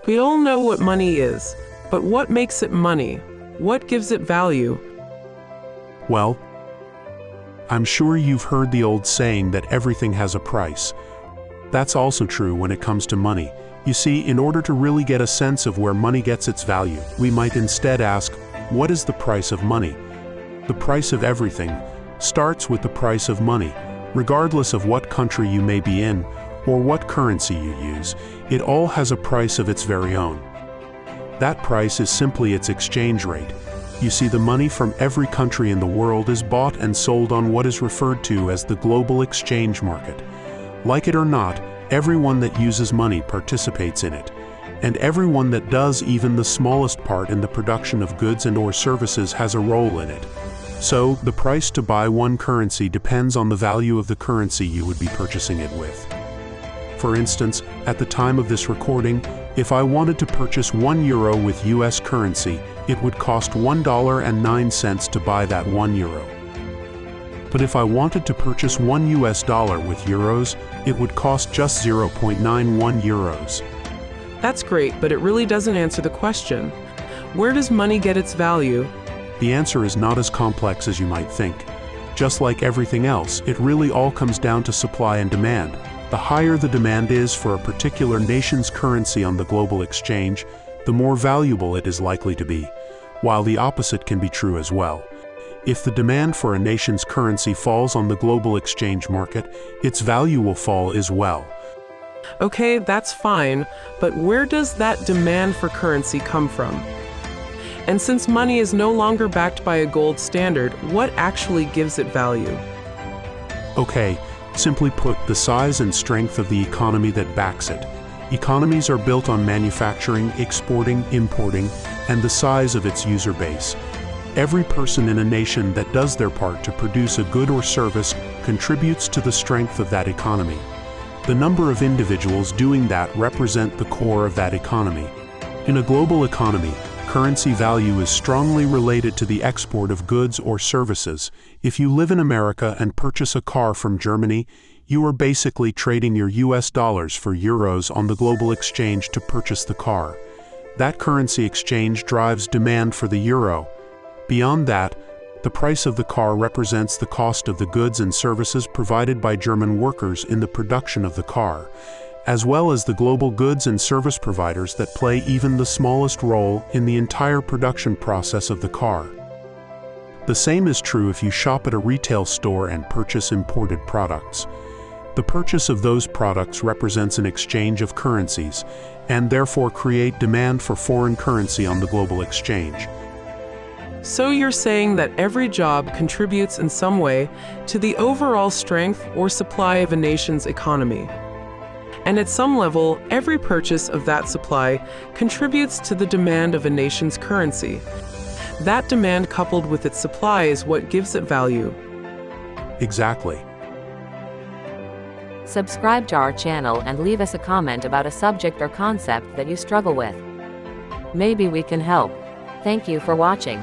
We all know what money is, but what makes it money? What gives it value? Well, I'm sure you've heard the old saying that everything has a price. That's also true when it comes to money. You see, in order to really get a sense of where money gets its value, we might instead ask, what is the price of money? The price of everything starts with the price of money. Regardless of what country you may be in, or what currency you use, it all has a price of its very own. That price is simply its exchange rate. You see, the money from every country in the world is bought and sold on what is referred to as the global exchange market. Like it or not, everyone that uses money participates in it, and everyone that does even the smallest part in the production of goods and/or services has a role in it. So, the price to buy one currency depends on the value of the currency you would be purchasing it with. For instance, at the time of this recording, if I wanted to purchase €1 with US currency, it would cost $1.09 to buy that €1. But if I wanted to purchase $1 with euros, it would cost just 0.91 euros. That's great, but it really doesn't answer the question. Where does money get its value? The answer is not as complex as you might think. Just like everything else, it really all comes down to supply and demand. The higher the demand is for a particular nation's currency on the global exchange, the more valuable it is likely to be, while the opposite can be true as well. If the demand for a nation's currency falls on the global exchange market, its value will fall as well. Okay, that's fine, but where does that demand for currency come from? And since money is no longer backed by a gold standard, what actually gives it value? Okay, simply put, the size and strength of the economy that backs it. Economies are built on manufacturing, exporting, importing, and the size of its user base. Every person in a nation that does their part to produce a good or service contributes to the strength of that economy. The number of individuals doing that represent the core of that economy. In a global economy, currency value is strongly related to the export of goods or services. If you live in America and purchase a car from Germany, you are basically trading your US dollars for euros on the global exchange to purchase the car. That currency exchange drives demand for the euro. Beyond that, the price of the car represents the cost of the goods and services provided by German workers in the production of the car, as well as the global goods and service providers that play even the smallest role in the entire production process of the car. The same is true if you shop at a retail store and purchase imported products. The purchase of those products represents an exchange of currencies, and therefore create demand for foreign currency on the global exchange. So you're saying that every job contributes in some way to the overall strength or supply of a nation's economy. And at some level, every purchase of that supply contributes to the demand of a nation's currency. That demand coupled with its supply is what gives it value. Exactly. Subscribe to our channel and leave us a comment about a subject or concept that you struggle with. Maybe we can help. Thank you for watching.